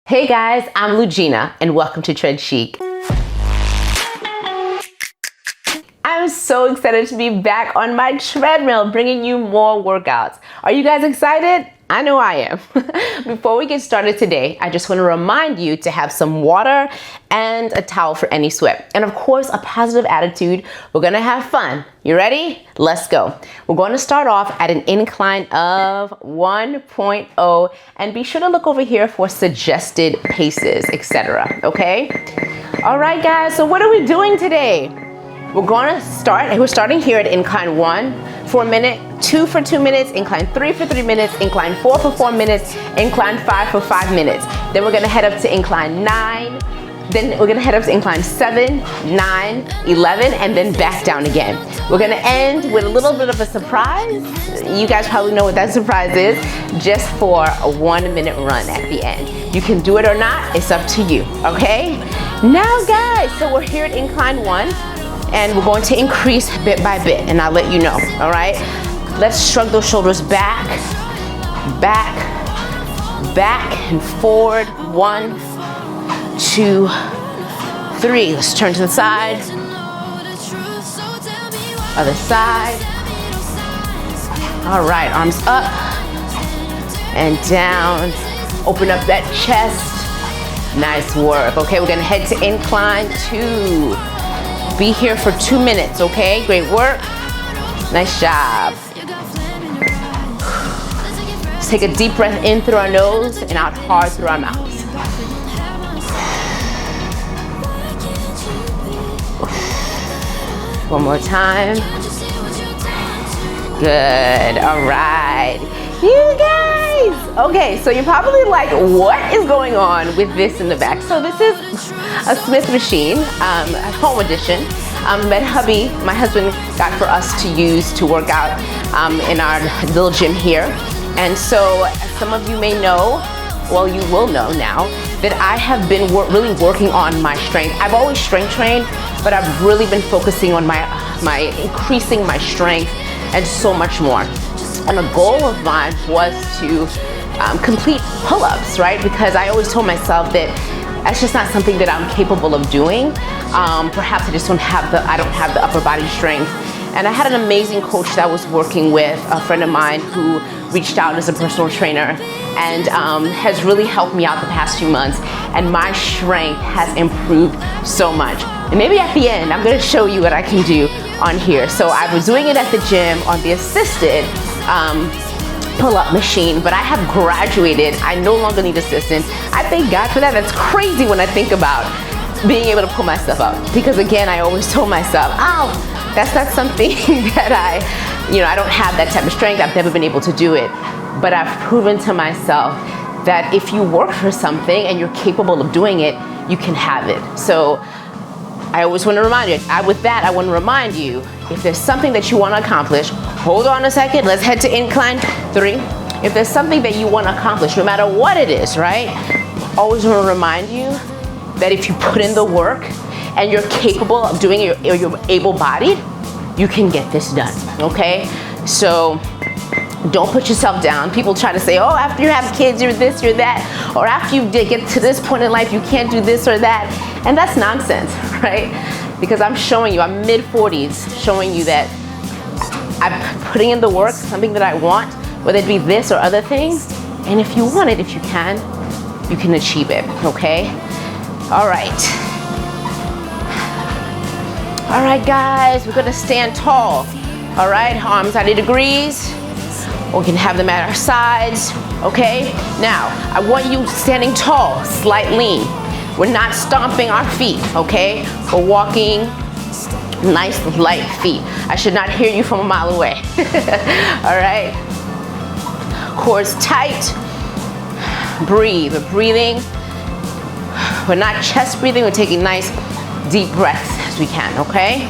Hey guys, I'm Lugina and welcome to Tread Chic. I'm so excited to be back on my treadmill bringing you more workouts. Are you guys excited? I know I am. Before we get started today, I just want to remind you to have some water and a towel for any sweat. And of course, a positive attitude. We're going to have fun. You ready? Let's go. We're going to start off at an incline of 1.0 and be sure to look over here for suggested paces, etc. Okay? All right, guys. So what are we doing today? We're starting here at incline 1 for a minute, 2 for 2 minutes, incline 3 for 3 minutes, incline 4 for 4 minutes, incline 5 for 5 minutes. Then we're gonna head up to incline 9, then we're gonna head up to incline 7, 9, 11, and then back down again. We're gonna end with a little bit of a surprise. You guys probably know what that surprise is, just for a 1 minute run at the end. You can do it or not, it's up to you, okay? Now guys, so we're here at incline 1. And we're going to increase bit by bit, and I'll let you know, all right? Let's shrug those shoulders back, back, back, and forward. 1, 2, 3. Let's turn to the side. Other side. All right, arms up and down. Open up that chest. Nice work. Okay, we're gonna head to incline 2. Be here for 2 minutes, okay? Great work. Nice job. Let's take a deep breath in through our nose and out hard through our mouths. One more time. Good, all right. You guys! Okay, so you're probably like, what is going on with this in the back? So this is a Smith machine, a home edition, that hubby, my husband, got for us to use to work out in our little gym here. And so, as some of you may know, well, you will know now, that I have been really working on my strength. I've always strength trained, but I've really been focusing on my increasing my strength and so much more. And a goal of mine was to complete pull-ups, right? Because I always told myself that that's just not something that I'm capable of doing. Perhaps I just don't have the upper body strength. And I had an amazing coach that I was working with, a friend of mine who reached out as a personal trainer and has really helped me out the past few months. And my strength has improved so much. And maybe at the end, I'm gonna show you what I can do on here. So I was doing it at the gym on the assisted pull-up machine, but I have graduated. I no longer need assistance. I thank God for that. That's crazy when I think about being able to pull myself up. Because again, I always told myself, oh, that's not something that I don't have that type of strength. I've never been able to do it. But I've proven to myself that if you work for something and you're capable of doing it, you can have it. So I always want to remind you, I want to remind you, if there's something that you want to accomplish, hold on a second, let's head to incline 3. If there's something that you want to accomplish, no matter what it is, right? Always want to remind you that if you put in the work and you're capable of doing it, or you're able-bodied, you can get this done, okay? So don't put yourself down. People try to say, oh, after you have kids, you're this, you're that, or after you get to this point in life, you can't do this or that. And that's nonsense, right? Because I'm showing you, I'm mid-40s, showing you that I'm putting in the work, something that I want, whether it be this or other things. And if you want it, if you can achieve it, okay? All right. All right, guys, we're gonna stand tall. All right, arms 90 degrees. Or we can have them at our sides, okay? Now, I want you standing tall, slight lean. We're not stomping our feet, okay? We're walking nice, light feet. I should not hear you from a mile away. All right? Core tight. Breathe. We're breathing. We're not chest breathing. We're taking nice, deep breaths as we can, okay?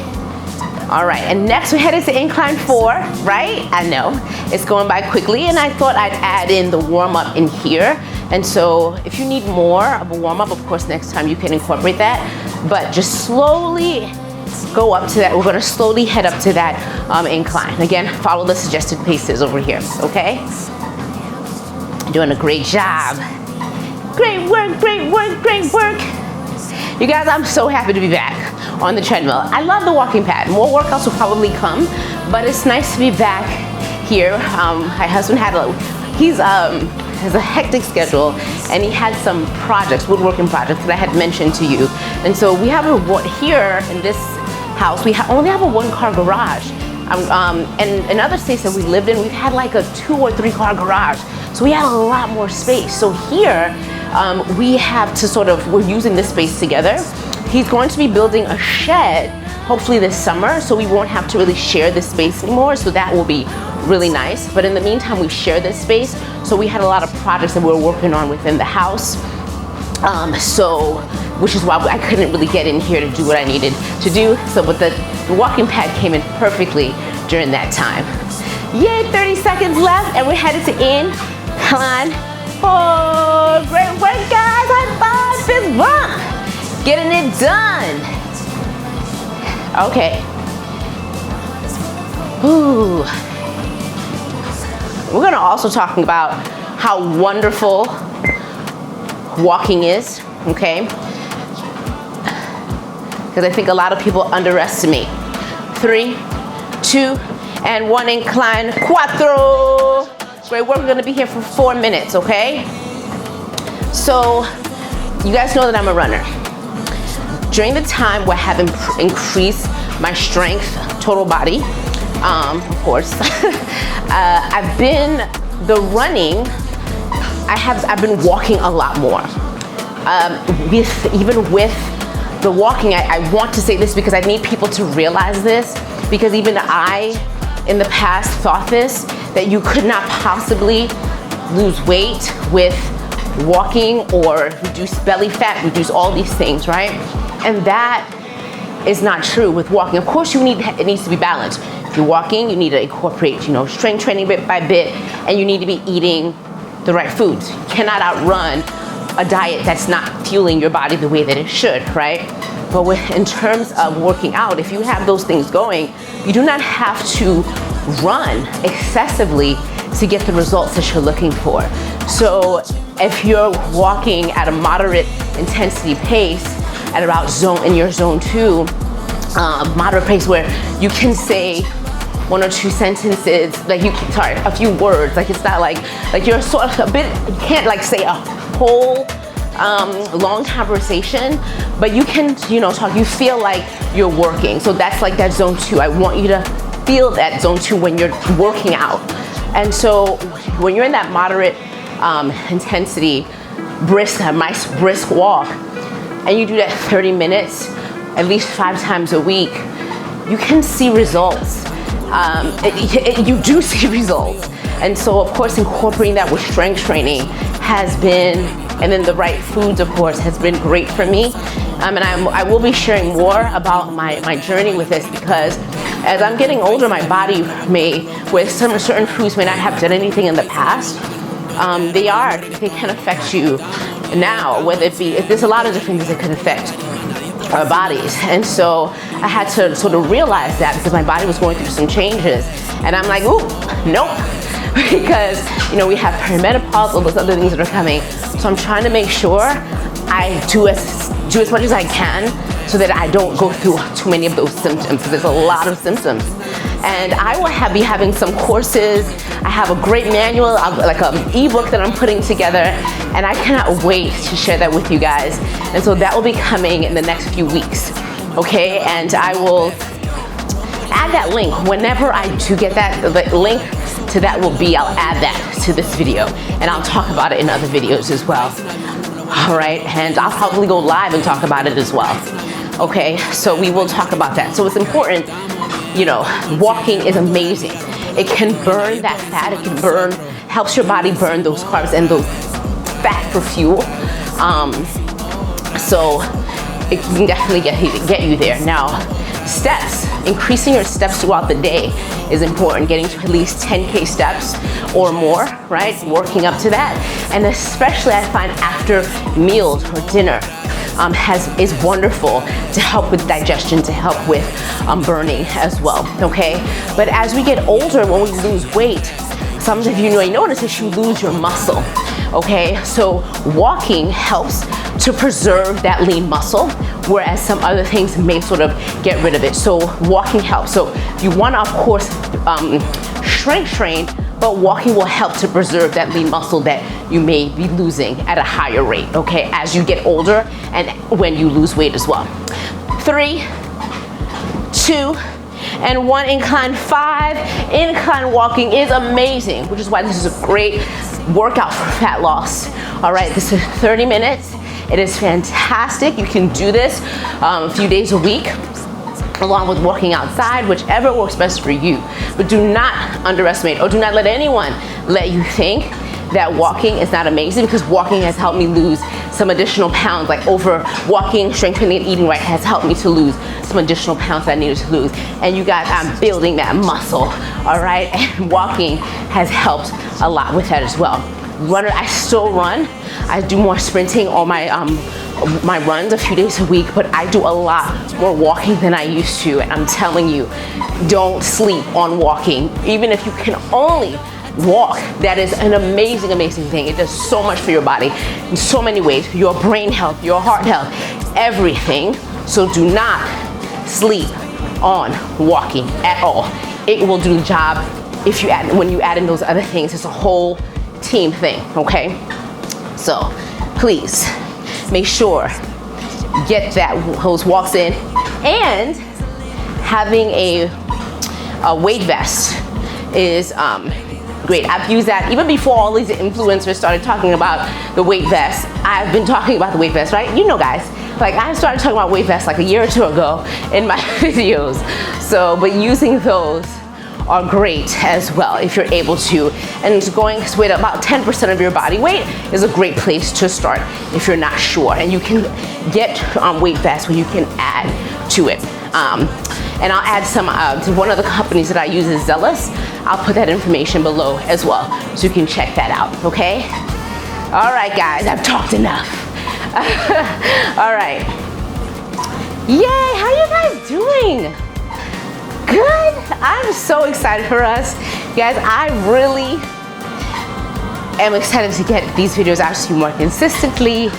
All right, and next we're headed to incline 4, right? I know, it's going by quickly, and I thought I'd add in the warm-up in here. And so if you need more of a warm-up, of course, next time you can incorporate that, but just slowly go up to that. We're gonna slowly head up to that incline. Again, follow the suggested paces over here, okay? Doing a great job. Great work, great work, great work. You guys, I'm so happy to be back on the treadmill. I love the walking pad. More workouts will probably come, but it's nice to be back here. My husband has a hectic schedule, and he had some projects, woodworking projects that I had mentioned to you. And so we have here in this house, we only have a 1-car garage. And in other states that we lived in, we've had like a 2 or 3 car garage. So we had a lot more space. So here, we have to we're using this space together. He's going to be building a shed, hopefully this summer, so we won't have to really share this space anymore. So that will be really nice. But in the meantime, we share this space. So we had a lot of projects that we were working on within the house. Which is why I couldn't really get in here to do what I needed to do. But the walking pad came in perfectly during that time. Yay, 30 seconds left, and we're headed to incline. Oh, great work, guys. High five, fist bump. Getting it done. Okay. Ooh. We're gonna also talk about how wonderful walking is, okay? Because I think a lot of people underestimate. 3, 2, and 1, incline, cuatro. Great work, we're gonna be here for 4 minutes, okay? So, you guys know that I'm a runner. During the time where I have increased my strength, total body, of course, I've been walking a lot more. Even with the walking, I want to say this because I need people to realize this, because even I, in the past, thought this, that you could not possibly lose weight with walking or reduce belly fat, reduce all these things, right? And that is not true with walking. Of course, it needs to be balanced. If you're walking, you need to incorporate, strength training bit by bit, and you need to be eating the right foods. You cannot outrun a diet that's not fueling your body the way that it should, right? But in terms of working out, if you have those things going, you do not have to run excessively to get the results that you're looking for. So if you're walking at a moderate intensity pace, at about in your zone 2, moderate pace where you can say 1 or 2 sentences, a few words, it's not like you're sort of you can't say a whole long conversation, but you can, talk, you feel like you're working. So that's like that zone 2. I want you to feel that zone 2 when you're working out. And so when you're in that moderate intensity, nice brisk walk, and you do that 30 minutes, at least 5 times a week, you can see results. You do see results. And so, of course, incorporating that with strength training has been, and then the right foods, of course, has been great for me. And I will be sharing more about my journey with this, because as I'm getting older, my body with certain foods may not have done anything in the past. They can affect you now, whether it be, there's a lot of different things that can affect our bodies. And so I had to sort of realize that, because my body was going through some changes. And I'm like, ooh, nope. Because, we have perimenopause, all those other things that are coming. So I'm trying to make sure I do as much as I can so that I don't go through too many of those symptoms, because there's a lot of symptoms. And I will be having some courses. I have a great manual, like an ebook that I'm putting together, and I cannot wait to share that with you guys. And so that will be coming in the next few weeks, okay? And I will add that link whenever I do get that. The link to that I'll add that to this video, and I'll talk about it in other videos as well. All right, and I'll probably go live and talk about it as well. Okay, so we will talk about that. So it's important, walking is amazing. It can burn that fat, helps your body burn those carbs and those fat for fuel. So it can definitely get you there. Now, steps, increasing your steps throughout the day is important, getting to at least 10K steps or more, right? Working up to that. And especially I find after meals or dinner is wonderful to help with digestion, to help with burning as well, okay? But as we get older, when we lose weight, some of you may notice that you lose your muscle. okay? So walking helps to preserve that lean muscle, whereas some other things may sort of get rid of it. So walking helps. So you want to, of course, strength train, but walking will help to preserve that lean muscle that you may be losing at a higher rate, okay, as you get older and when you lose weight as well. 3, 2, and 1 incline. 5. Incline walking is amazing, which is why this is a great workout for fat loss. All right, this is 30 minutes. It is fantastic. You can do this a few days a week, along with working outside, whichever works best for you. But do not underestimate, or do not let anyone let you think that walking is not amazing, because walking has helped me lose some additional pounds. Like over walking, strengthening, and eating right has helped me to lose some additional pounds that I needed to lose. And you guys, I'm building that muscle, all right? And walking has helped a lot with that as well. Runner, I still run. I do more sprinting on my runs a few days a week, but I do a lot more walking than I used to. And I'm telling you, don't sleep on walking. Even if you can only walk, that is an amazing, amazing thing. It does so much for your body in so many ways, your brain health, your heart health, everything. So do not sleep on walking at all. It will do the job when you add in those other things. It's a whole team thing, okay? So please make sure get those walks in, and having a weight vest is great. I've used that even before all these influencers started talking about the weight vest. I've been talking about the weight vest, right? You know, guys, like I started talking about weight vests like a year or two ago in my videos. So, but using those are great as well if you're able to. And going with about 10% of your body weight is a great place to start if you're not sure. And you can get weight vests where you can add to it. And I'll add some to one of the companies that I use is Zealous. I'll put that information below as well, so you can check that out, okay? All right, guys, I've talked enough. All right. Yay, how are you guys doing? Good. I'm so excited for us. Guys, I really am excited to get these videos out to you more consistently.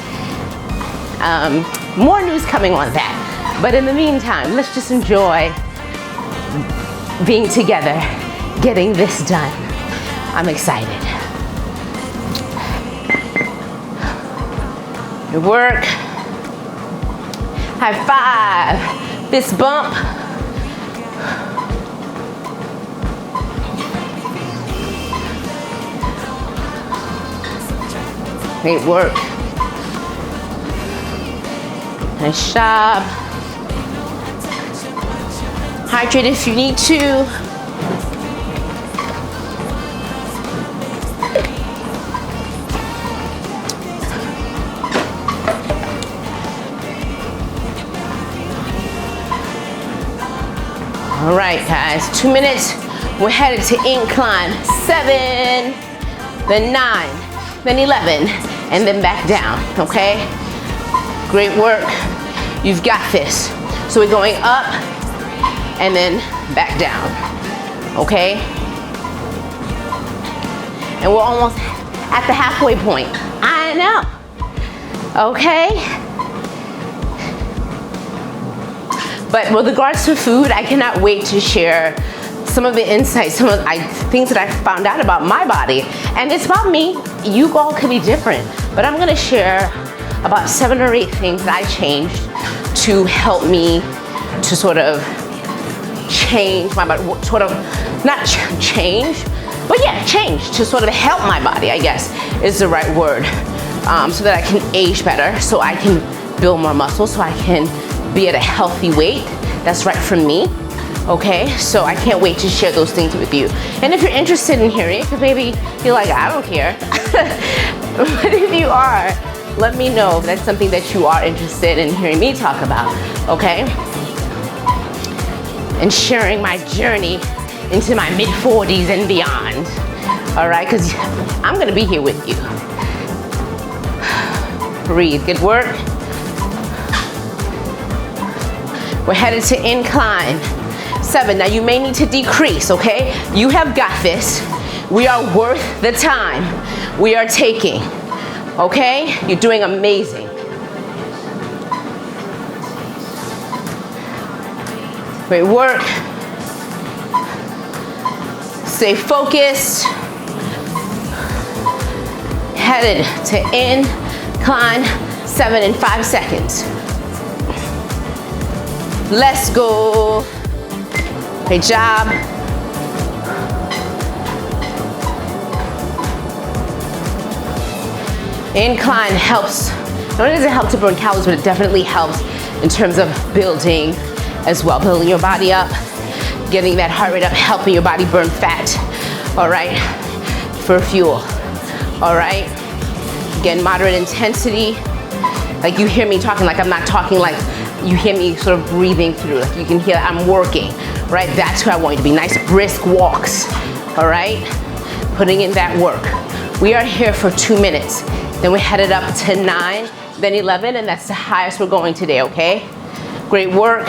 More news coming on that. But in the meantime, let's just enjoy being together, getting this done. I'm excited. Good work. High five. Fist bump. Great work. Nice job. Hydrate if you need to. All right, guys, 2 minutes. We're headed to incline 7, then 9, then 11, and then back down, okay? Great work. You've got this. So we're going up and then back down, okay? And we're almost at the halfway point. I know, okay? But with regards to food, I cannot wait to share some of the insights, some of the things that I found out about my body. And it's about me. You all could be different, but I'm gonna share about 7 or 8 things that I changed to help me to sort of change my body, sort of, not change, but yeah, change to sort of help my body, I guess is the right word, so that I can age better, so I can build more muscle, so I can be at a healthy weight that's right for me, okay? So I can't wait to share those things with you. And if you're interested in hearing, because maybe you're like, I don't care, but if you are, let me know if that's something that you are interested in hearing me talk about, okay? And sharing my journey into my mid-40s and beyond, all right? Because I'm gonna be here with you. Breathe, good work. We're headed to incline 7. Now you may need to decrease, okay? You have got this. We are worth the time. we are taking. Okay? You're doing amazing. Great work. Stay focused. Headed to incline 7 in 5 seconds. Let's go. Great job. Incline helps. Not only does it help to burn calories, but it definitely helps in terms of building as well. Building your body up, getting that heart rate up, helping your body burn fat. All right, for fuel. All right. Again, moderate intensity. Like you hear me talking, like I'm not talking, like you hear me sort of breathing through. Like you can hear I'm working, right? That's who I want you to be. Nice brisk walks. All right. Putting in that work. We are here for 2 minutes. Then we headed up to 9, then 11, and that's the highest we're going today, okay? Great work.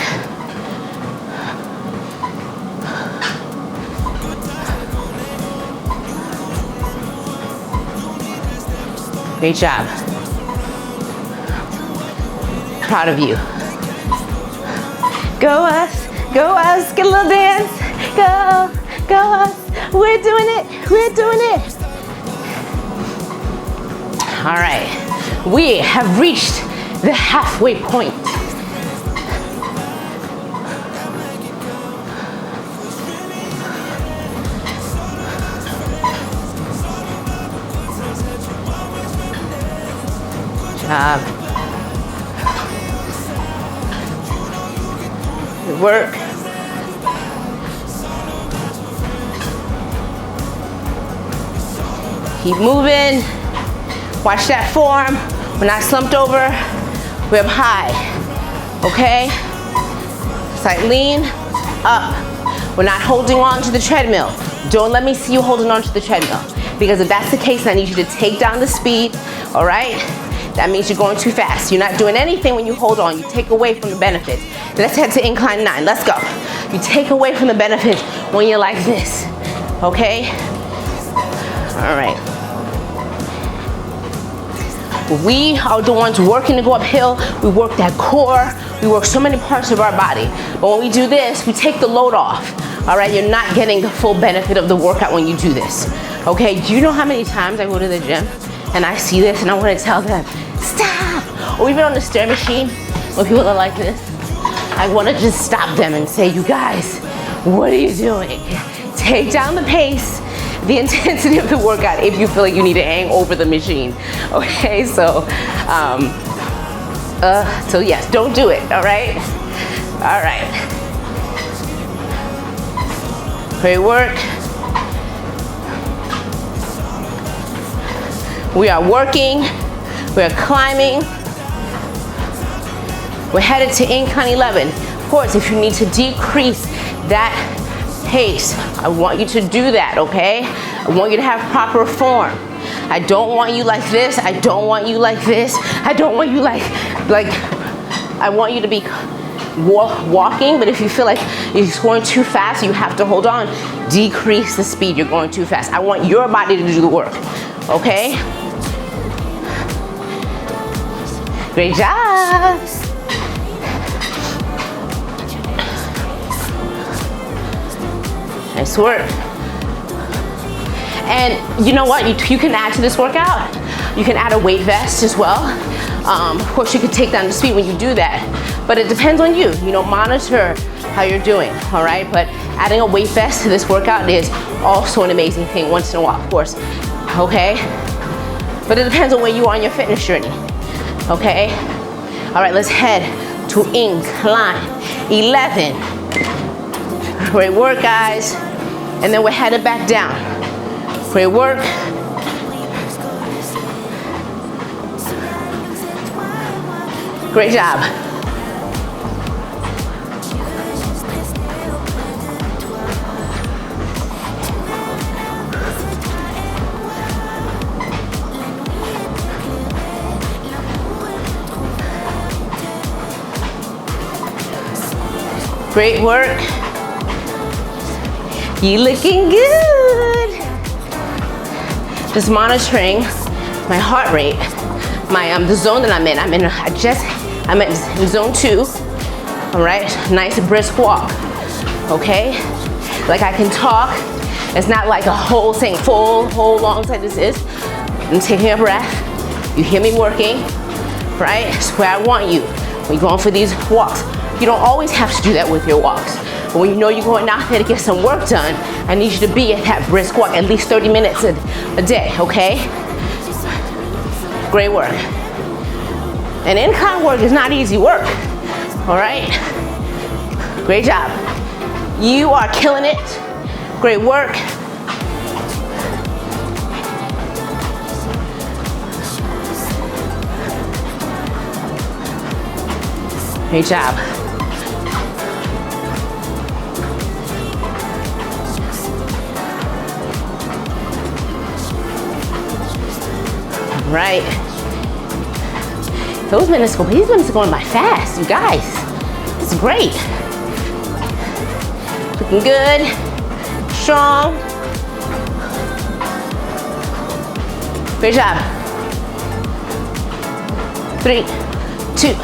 Great job. Proud of you. Go us, get a little dance. Go us, we're doing it, we're doing it. All right, we have reached the halfway point. Job. Good work. Keep moving. Watch that form. We're not slumped over. We're up high. Okay? Side lean, up. We're not holding on to the treadmill. Don't let me see you holding on to the treadmill. Because if that's the case, I need you to take down the speed. All right? That means you're going too fast. You're not doing anything when you hold on. You take away from the benefits. Let's head to incline 9. Let's go. You take away from the benefits when you're like this. Okay? All right. We are the ones working to go uphill. We work that core. We work so many parts of our body. But when we do this, we take the load off. All right, you're not getting the full benefit of the workout when you do this. Okay, do you know how many times I go to the gym and I see this and I want to tell them, stop. Or even on the stair machine, when people are like this, I want to just stop them and say, you guys, what are you doing? Take down the pace, the intensity of the workout if you feel like you need to hang over the machine. Okay, so yes, don't do it, all right? All right. Great work. We are working, we're climbing. We're headed to incline 11. Of course, if you need to decrease that pace, I want you to do that, okay? I want you to have proper form. I don't want you like this. I don't want you like this. I don't want you like, I want you to be walking, but if you feel like you're going too fast, you have to hold on. Decrease the speed, you're going too fast. I want your body to do the work, okay? Great job. Nice work. And you know what? You can add to this workout. You can add a weight vest as well. Of course, you could take down the speed when you do that, but it depends on you. You know, monitor how you're doing, all right? But adding a weight vest to this workout is also an amazing thing once in a while, of course, okay? But it depends on where you are on your fitness journey, okay? All right, let's head to incline 11. Great work, guys. And then we're headed back down. Great work. Great job. Great work. You looking good. just monitoring my heart rate, the zone that I'm in. I'm in zone 2. All right, nice brisk walk. Okay, like I can talk. It's not like a whole thing, whole long time. This is. I'm taking a breath. You hear me working, right? It's where I want you. When you're going for these walks, you don't always have to do that with your walks. But when you know you're going out there to get some work done, I need you to be at that brisk walk at least 30 minutes a day, okay? Great work. And incline work is not easy work, all right? Great job. You are killing it. Great work. Great job. Right. These minutes are going by fast, you guys. It's great. Looking good, strong. Great job. 3, 2.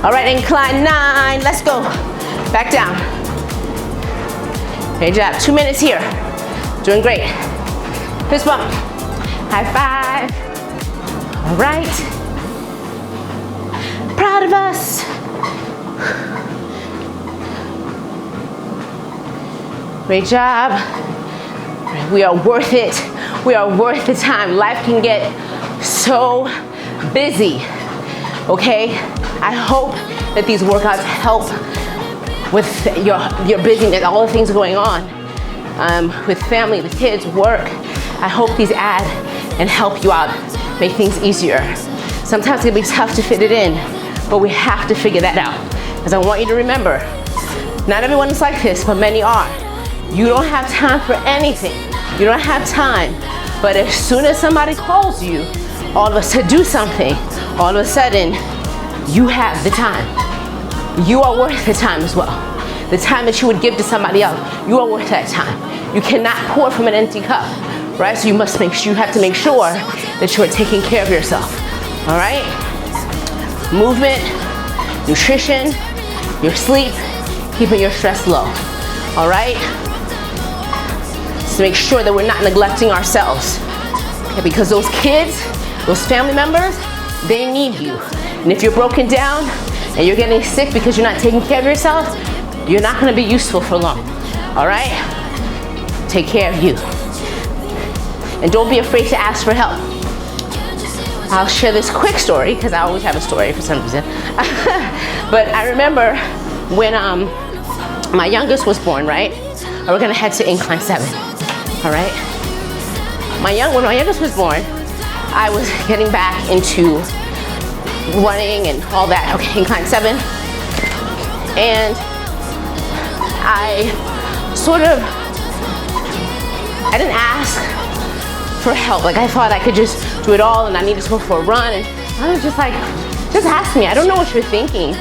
All right, incline 9, let's go. Back down. Great job, 2 minutes here. Doing great. Fist bump, high five. All right. Proud of us. Great job. We are worth it. We are worth the time. Life can get so busy, okay? I hope that these workouts help with your busyness, all the things going on with family, the kids, work. I hope these add and help you out, make things easier. Sometimes it can be tough to fit it in, but we have to figure that out. Because I want you to remember, not everyone is like this, but many are. You don't have time for anything. You don't have time. But as soon as somebody calls you, all of us to do something, all of a sudden, you have the time. You are worth the time as well. The time that you would give to somebody else, you are worth that time. You cannot pour from an empty cup, right? So you have to make sure that you are taking care of yourself, all right? Movement, nutrition, your sleep, keeping your stress low, all right? So make sure that we're not neglecting ourselves, okay? Because those kids, those family members, they need you. And if you're broken down and you're getting sick because you're not taking care of yourself, you're not gonna be useful for long, all right? Take care of you. And don't be afraid to ask for help. I'll share this quick story, because I always have a story for some reason. But I remember when my youngest was born, right? We're gonna head to Incline 7, all right? When my youngest was born, I was getting back into running and all that, okay, Incline 7. And I didn't ask for help. Like I thought I could just do it all and I needed to go for a run. And I was just like, just ask me. I don't know what you're thinking.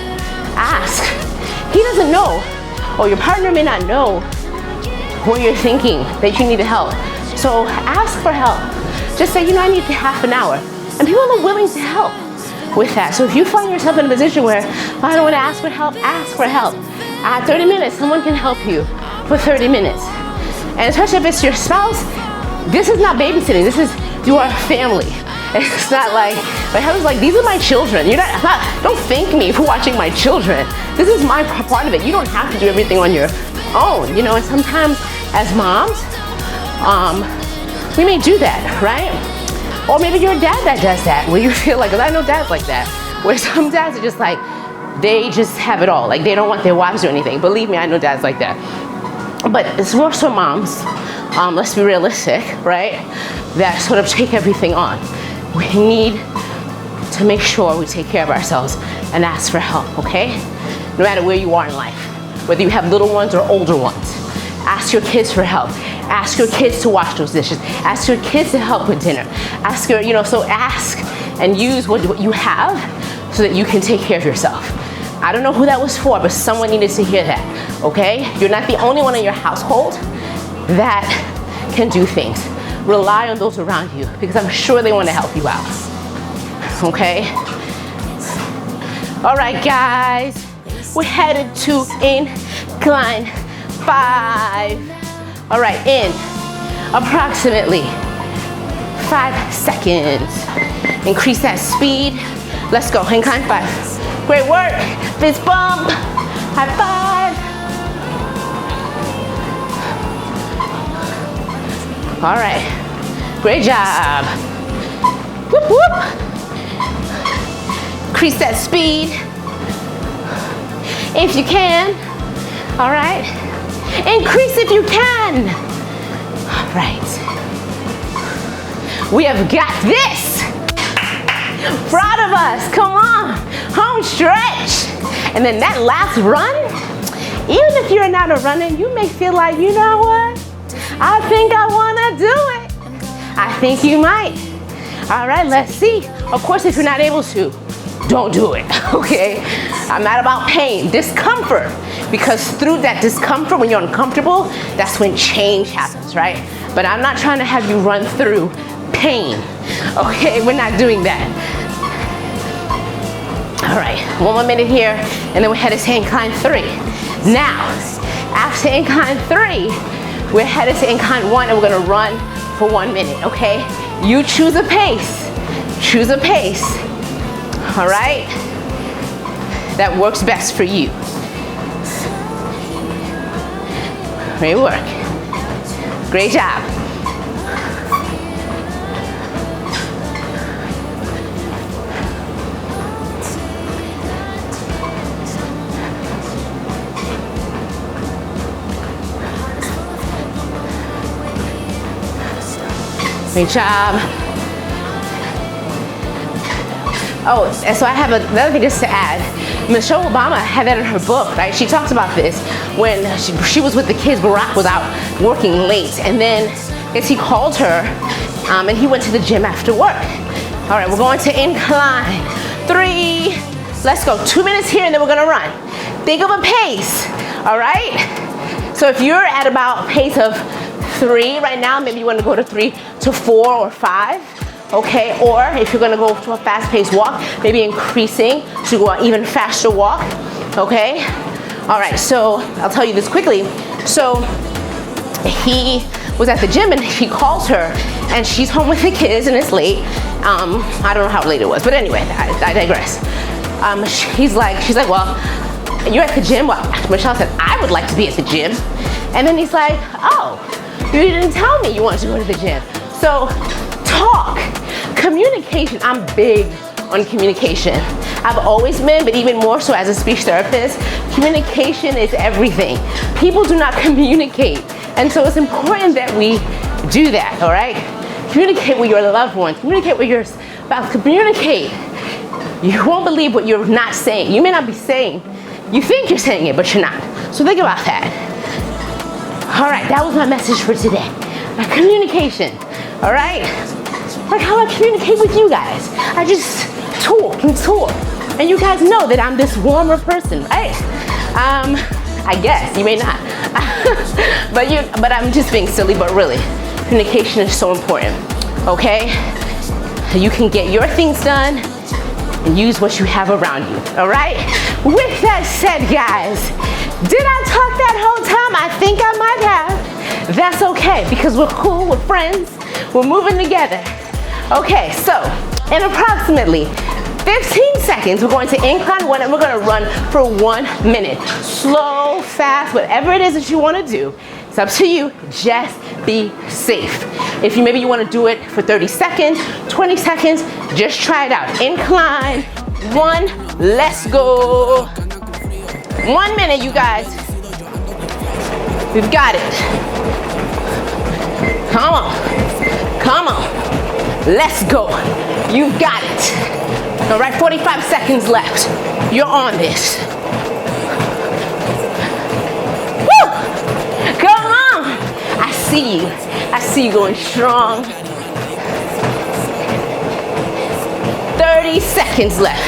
Ask. He doesn't know, or your partner may not know what you're thinking that you need help. So ask for help. Just say, I need half an hour. And people are willing to help with that. So if you find yourself in a position where, I don't want to ask for help, ask for help. At 30 minutes, someone can help you for 30 minutes. And especially if it's your spouse, this is not babysitting. You are family. It's not like, my husband's like, these are my children. Don't thank me for watching my children. This is my part of it. You don't have to do everything on your own, and sometimes as moms, we may do that, right? Or maybe you're a dad that does that, where you feel like, 'cause I know dads like that, where some dads are just like, they just have it all. Like they don't want their wives or anything. Believe me, I know dads like that. But it's more so moms, let's be realistic, right? That sort of take everything on. We need to make sure we take care of ourselves and ask for help, okay? No matter where you are in life, whether you have little ones or older ones. Ask your kids for help. Ask your kids to wash those dishes. Ask your kids to help with dinner. So ask and use what you have so that you can take care of yourself. I don't know who that was for, but someone needed to hear that, okay? You're not the only one in your household that can do things. rely on those around you because I'm sure they want to help you out. Okay? All right, guys, we're headed to incline 5. All right, in approximately 5 seconds. Increase that speed. Let's go, incline 5. Great work, fist bump, high five. All right, great job. Whoop, whoop. Increase that speed if you can. All right, increase if you can. All right, we have got this. Proud of us, come on, home stretch. And then that last run, even if you're not a runner, you may feel like, you know what? I think I wanna do it. I think you might. All right, let's see. Of course, if you're not able to, don't do it, okay? I'm not about pain, discomfort. Because through that discomfort, when you're uncomfortable, that's when change happens, right? But I'm not trying to have you run through pain, okay? We're not doing that. All right, 1 more minute here, and then we're headed to incline 3. Now, after incline 3, we're headed to incline 1, and we're gonna run for 1 minute, okay? You choose a pace, all right? That works best for you. Great work, great job. Great job. Oh, and so I have another thing just to add. Michelle Obama had that in her book, right? She talks about this when she was with the kids. Barack was out working late, and then he called her, and he went to the gym after work. All right, we're going to incline 3. Let's go, 2 minutes here, and then we're gonna run. Think of a pace, all right? So if you're at about pace of 3 right now, maybe you want to go to 3 to 4 or 5, okay? Or if you're gonna go to a fast-paced walk, maybe increasing to go an even faster walk, okay? All right, so I'll tell you this quickly. So he was at the gym and he calls her, and she's home with the kids and it's late. I don't know how late it was, but anyway, I digress. She's like, well, you're at the gym? Well, Michelle said, I would like to be at the gym. And then he's like, oh, you didn't tell me you wanted to go to the gym. So talk, communication. I'm big on communication. I've always been, but even more so as a speech therapist. Communication is everything. People do not communicate. And so it's important that we do that, all right? Communicate with your loved ones, communicate with your spouse, communicate. You won't believe what you're not saying. You may not be saying, you think you're saying it, but you're not. So think about that. All right, that was my message for today. My communication, all right? Like how I communicate with you guys. I just talk and talk. And you guys know that I'm this warmer person, right? I guess, you may not. but I'm just being silly, but really, communication is so important, okay? You can get your things done and use what you have around you, all right? With that said, guys, did I talk that whole time? I think I might have. That's okay, because we're cool, we're friends, we're moving together. Okay, so in approximately 15 seconds, we're going to incline 1 and we're gonna run for 1 minute. Slow, fast, whatever it is that you wanna do, it's up to you, just be safe. If maybe you wanna do it for 30 seconds, 20 seconds, just try it out. Incline 1, let's go. 1 minute, you guys. We've got it. Come on, come on. Let's go. You've got it. All right, 45 seconds left. You're on this. Woo! Come on. I see you. I see you going strong. 30 seconds left.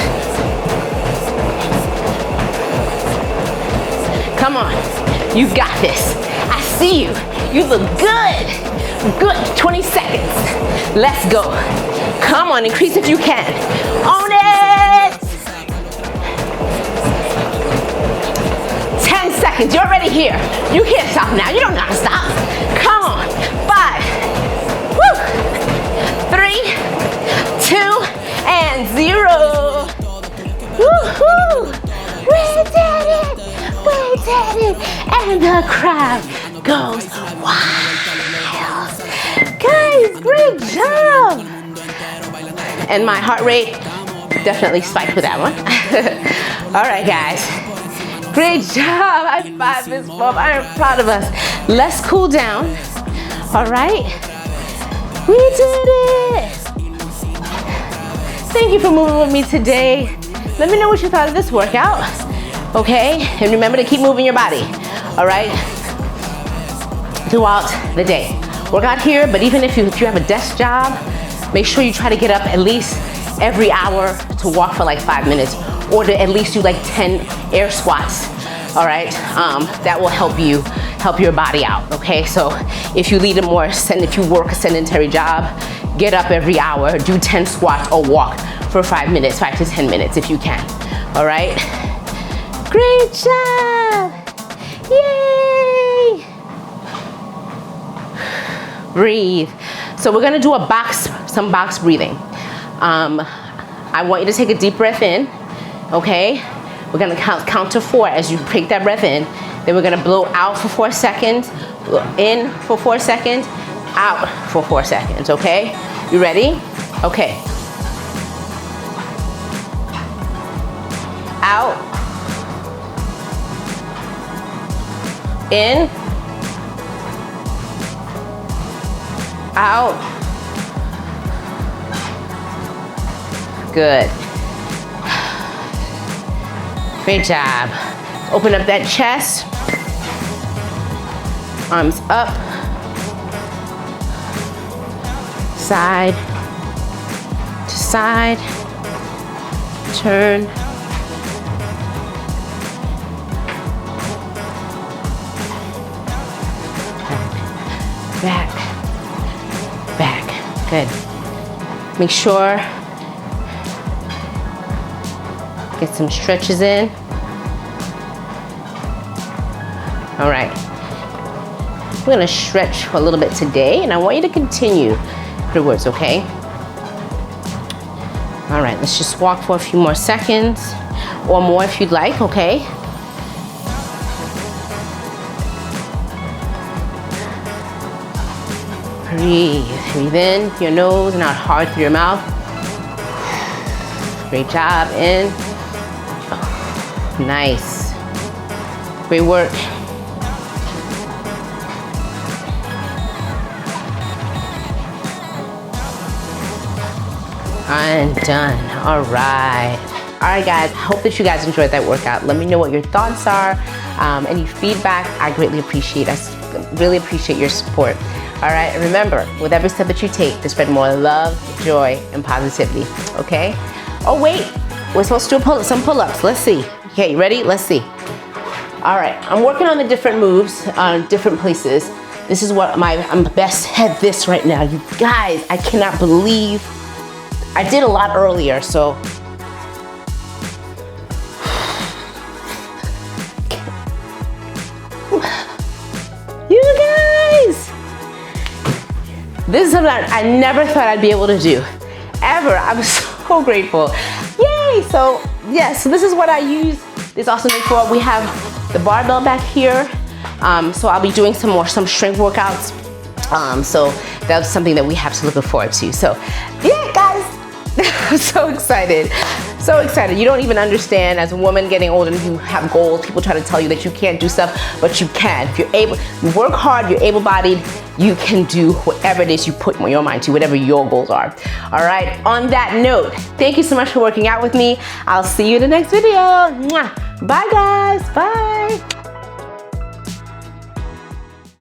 Come on. You got this. I see you. You look good. Good, 20 seconds. Let's go. Come on, increase if you can. Own it. 10 seconds, you're already here. You can't stop now, you don't know how to stop. Come on, 5, woo, 3, 2, and 0. Woohoo! We did it! We did it! And the crowd goes wild. Guys, great job! And my heart rate definitely spiked with that one. All right, guys. Great job. High five, Miss Bob. I am proud of us. Let's cool down. All right. We did it. Thank you for moving with me today. Let me know what you thought of this workout. Okay? And remember to keep moving your body. All right? Throughout the day. Work out here, but even if you have a desk job, make sure you try to get up at least every hour to walk for like 5 minutes, or to at least do like 10 air squats. All right? That will help your body out. Okay? So if you lead if you work a sedentary job, get up every hour, do 10 squats or walk for 5 minutes, 5 to 10 minutes if you can. All right? Great job! Yay! Breathe. So we're gonna do some box breathing. I want you to take a deep breath in, okay? We're gonna count to 4 as you take that breath in. Then we're gonna blow out for 4 seconds, blow in for 4 seconds, out for 4 seconds, okay? You ready? Okay. Out. In. Out. Good. Great job. Open up that chest. Arms up. Side to side. Turn. Back. Back. Good. Make sure get some stretches in. All right. We're gonna stretch for a little bit today, and I want you to continue afterwards, okay? All right, let's just walk for a few more seconds, or more if you'd like, okay? Breathe. Breathe in through your nose and out hard through your mouth. Great job. In. Nice. Great work. And done. All right. All right, guys. Hope that you guys enjoyed that workout. Let me know what your thoughts are. Any feedback, I greatly appreciate. I really appreciate your support. All right. And remember, with every step that you take, to spread more love, joy, and positivity. Okay. Oh wait, we're supposed to do some pull-ups. Let's see. Okay, you ready? Let's see. All right. I'm working on the different moves on different places. This is what I'm best at this right now. You guys, I cannot believe. I did a lot earlier, so. You guys! This is something I never thought I'd be able to do, ever. I'm so grateful. Yay! So, yeah, so this is what I use this awesome thing for. We have the barbell back here. So I'll be doing some strength workouts. So that's something that we have to look forward to. So, yeah, guys. I'm so excited. So excited. You don't even understand, as a woman getting older, you have goals. People try to tell you that you can't do stuff, but you can. If you're able, you work hard, you're able-bodied, you can do whatever it is you put your mind to, whatever your goals are. All right, on that note, thank you so much for working out with me. I'll see you in the next video. Mwah. Bye, guys. Bye.